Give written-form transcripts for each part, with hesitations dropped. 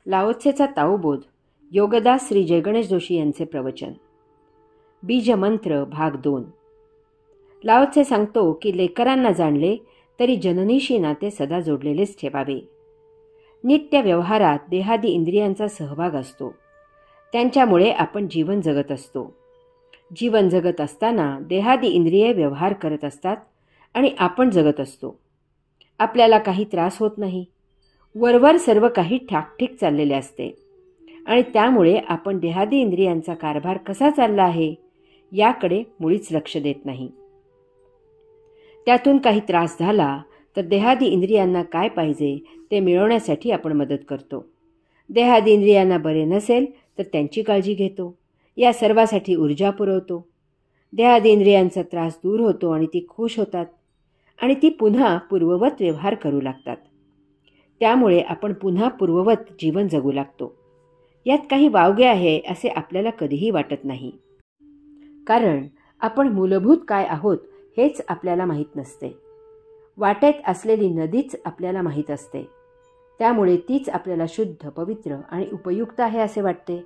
लाओत्सेचा ताओबोध योगदास श्री जयगणेश जोशी यांचे प्रवचन. बीजमंत्र भाग 2. लाओत्से सांगतो की लेकरांना जाणले तरी जननीशी नाते सदा जोडलेलेच ठेवावे. नित्य व्यवहारात देहादी इंद्रियांचा सहभाग असतो. त्यांच्यामुळे आपण जीवन जगत असतो. जीवन जगत असताना देहादी इंद्रिये व्यवहार करत असतात आणि आपण जगत असतो. आपल्याला काही त्रास होत नाही. वरवर सर्व काही ठाकठीक चाललेले असते आणि त्यामुळे आपण देहादी इंद्रियांचा कारभार कसा चालला आहे याकडे मुळीच लक्ष देत नाही. त्यातून काही त्रास झाला तर देहादी इंद्रियांना काय पाहिजे ते मिळवण्यासाठी आपण मदत करतो. देहादी इंद्रियांना बरे नसेल तर त्यांची काळजी घेतो. या सर्वासाठी ऊर्जा पुरवतो. देहादी इंद्रियांचा त्रास दूर होतो आणि ती खुश होतात आणि ती पुन्हा पूर्ववत व्यवहार करू लागतात. त्यामुळे आपण पुन्हा पूर्ववत जीवन जगू लागतो. यात काही वावगे आहे असे आपल्याला कधीही वाटत नाही. कारण आपण मूलभूत काय आहोत हेच आपल्याला माहीत नसते. वाटेत असलेली नदीच आपल्याला माहीत असते. त्यामुळे तीच आपल्याला शुद्ध, पवित्र आणि उपयुक्त आहे असे वाटते.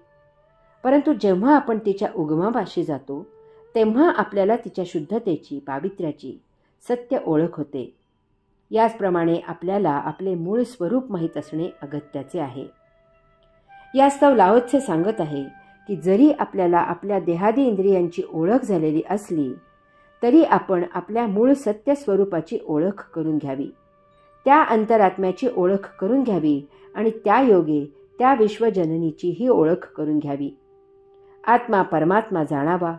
परंतु जेव्हा आपण तिच्या उगमापाशी जातो तेव्हा आपल्याला तिच्या शुद्धतेची, पावित्र्याची सत्य ओळख होते. याचप्रमाणे आपल्याला आपले मूळ स्वरूप माहीत असणे अगत्याचे आहे. यास्तव लाओत्से सांगत आहे की जरी आपल्याला आपल्या देहादी इंद्रियांची ओळख झालेली असली तरी आपण आपल्या मूळ सत्य स्वरूपाची ओळख करून घ्यावी. त्या अंतरात्म्याची ओळख करून घ्यावी आणि त्या योगे त्या विश्वजननीचीही ओळख करून घ्यावी. आत्मा परमात्मा जाणावा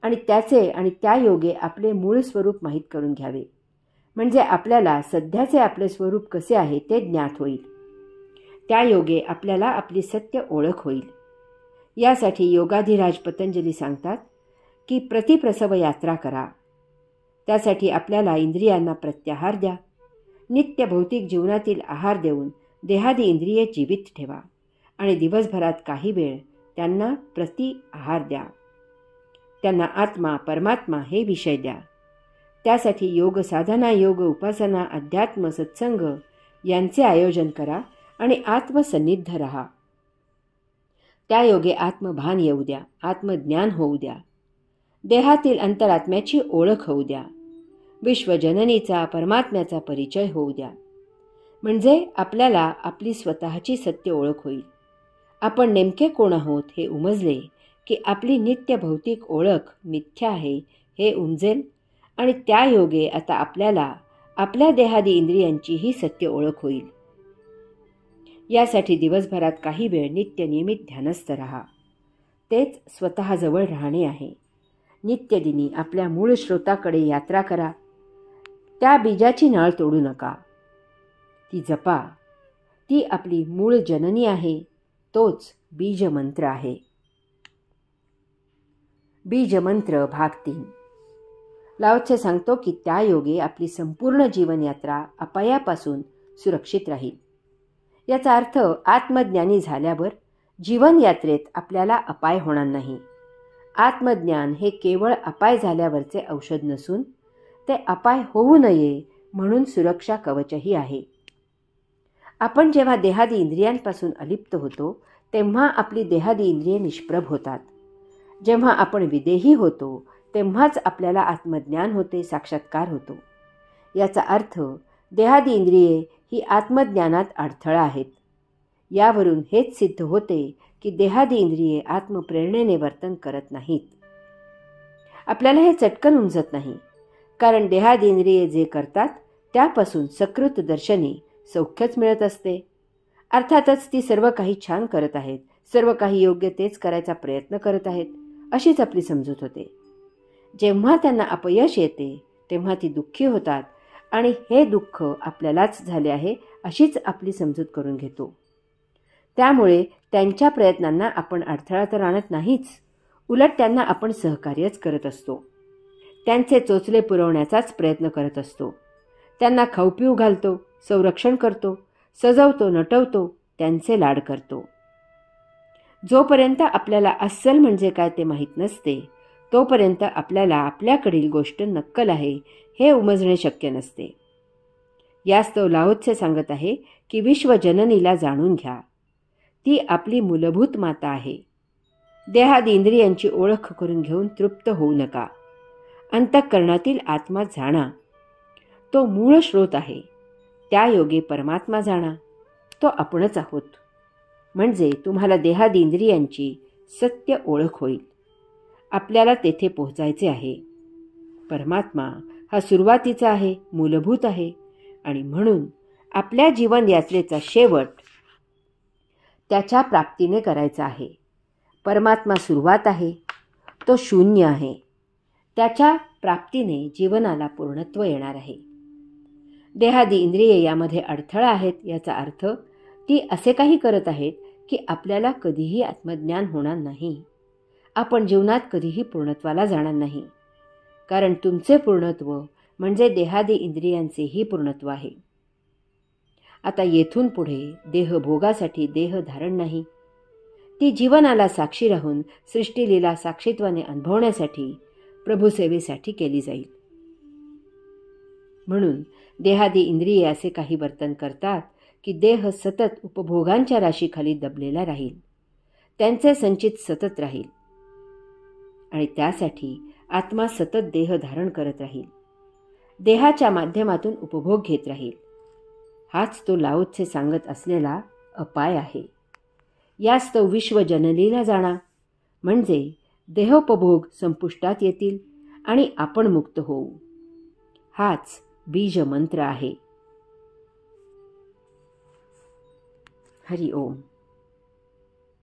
आणि त्याचे आणि त्या योगे आपले मूळ स्वरूप माहीत करून घ्यावे. म्हणजे आपल्याला सध्याचे आपले स्वरूप कसे आहे ते ज्ञात होईल. त्या योगे आपल्याला आपली सत्य ओळख होईल. यासाठी योगाधिराज पतंजली सांगतात की प्रतिप्रसव यात्रा करा. त्यासाठी आपल्याला इंद्रियांना प्रत्याहार द्या. नित्य भौतिक जीवनातील आहार देऊन देहादी इंद्रिये जीवित ठेवा आणि दिवसभरात काही वेळ त्यांना प्रति आहार द्या. त्यांना आत्मा, परमात्मा हे विषय द्या. त्यासाठी योग साधना, योग उपासना, अध्यात्म, सत्संग यांचे आयोजन करा आणि आत्मसन्निध रहा. त्या योगे आत्मभान येऊ द्या, आत्मज्ञान होऊ द्या, देहातील अंतरात्म्याची ओळख होऊ द्या, विश्वजननीचा, परमात्म्याचा परिचय होऊ द्या. म्हणजे आपल्याला आपली स्वतःची सत्य ओळख होईल. आपण नेमके कोण आहोत हे उमजले की आपली नित्य भौतिक ओळख मिथ्या आहे हे उमजेल आणि त्या योगे आता आपल्याला आपल्या देहादी इंद्रियांचीही सत्य ओळख होईल. यासाठी दिवसभरात काही वेळ नित्य नियमित ध्यानस्थ राहा. तेच स्वतःजवळ राहणे आहे. नित्यदिनी आपल्या मूळ स्रोताकडे यात्रा करा. त्या बीजाची नाळ तोडू नका. ती जपा. ती आपली मूळ जननी आहे. तोच बीजमंत्र आहे. बीजमंत्र भाग 3. लाओत्से सांगतो की त्या योगे आपली संपूर्ण जीवनयात्रा अपायापासून सुरक्षित राहील. याचा अर्थ आत्मज्ञानी झाल्यावर जीवनयात्रेत आपल्याला अपाय होणार नाही. आत्मज्ञान हे केवळ अपाय झाल्यावरचे औषध नसून ते अपाय होऊ नये म्हणून सुरक्षा कवचही आहे. आपण जेव्हा देहादी इंद्रियांपासून अलिप्त होतो तेव्हा आपली देहादी इंद्रिये निष्प्रभ होतात. जेव्हा आपण विदेही होतो तेव्हाच आपल्याला आत्मज्ञान होते, साक्षात्कार होतो. याचा अर्थ देहादी इंद्रिये ही आत्मज्ञानात अडथळा आहेत. यावरून हेच सिद्ध होते की देहादी इंद्रिये आत्मप्रेरणेने वर्तन करत नाहीत. आपल्याला हे चटकन उमजत नाही. कारण देहादी इंद्रिये जे करतात त्यापासून सकृत दर्शनी सौख्यच मिळत असते. अर्थातच ती सर्व काही छान करत आहेत, सर्व काही योग्य तेच करायचा प्रयत्न करत आहेत अशीच आपली समजूत होते. जेव्हा त्यांना अपयश येते तेव्हा ती दुःखी होतात आणि हे दुःख आपल्यालाच झाले आहे अशीच आपली समजूत करून घेतो. त्यामुळे त्यांच्या प्रयत्नांना आपण अडथळा तर आणत नाहीच, उलट त्यांना आपण सहकार्यच करत असतो. त्यांचे चोचले पुरवण्याचाच प्रयत्न करत असतो. त्यांना खाऊपिऊ घालतो, संरक्षण करतो, सजवतो, नटवतो, त्यांचे लाड करतो. जोपर्यंत आपल्याला अस्सल म्हणजे काय ते माहीत नसते तोपर्यंत आपल्याला आपल्याकडील गोष्ट नक्कल आहे हे उमजणे शक्य नसते. यास्तव लाओत्से सांगत आहे की विश्वजननीला जाणून घ्या. ती आपली मूलभूत माता आहे. देहादी इंद्रियांची ओळख करून घेऊन तृप्त होऊ नका. अंतःकरणातील आत्मा जाणा, तो मूळ स्रोत आहे. त्या योगे परमात्मा जाणा, तो आपणच आहोत. म्हणजे तुम्हाला देहादी इंद्रियांची सत्य ओळख होईल. आपल्याला तेथे पोहोचायचे आहे. परमात्मा हा सुरुवातीचा आहे, मूलभूत आहे, आणि म्हणून आपल्या जीवन यात्रेचा शेवट त्याच्या प्राप्तीने करायचा आहे. परमात्मा सुरुवात आहे, तो शून्य आहे. त्याच्या प्राप्तीने जीवनाला पूर्णत्व येणार आहे. देहादी इंद्रिये यामध्ये अडथळा आहेत. याचा अर्थ ती असे काही करत आहेत की आपल्याला कधीही आत्मज्ञान होणार नाही. आपण जीवनात कधीही पूर्णत्वाला जाणार नाही. कारण तुमचे पूर्णत्व म्हणजे देहादी इंद्रियांचेही पूर्णत्व आहे. आता येथून पुढे देहभोगासाठी देह धारण नाही. ती जीवनाला साक्षी राहून सृष्टीलीला साक्षीत्वाने अनुभवण्यासाठी, प्रभुसेवेसाठी केली जाईल. म्हणून देहादी इंद्रिये असे काही वर्तन करतात की देह सतत उपभोगांच्या राशीखाली दबलेला राहील, त्यांचे संचित सतत राहील, आणि त्यासाठी आत्मा सतत देह धारण करत राहील, देहाच्या माध्यमातून उपभोग घेत राहील. हाच तो लाओ त्से सांगत असलेला अपाय आहे. यास्तव विश्व जनलीला जाणा, म्हणजे देहोपभोग संपुष्टात येतील आणि आपण मुक्त होऊ. हाच बीज मंत्र आहे. हरि ओम.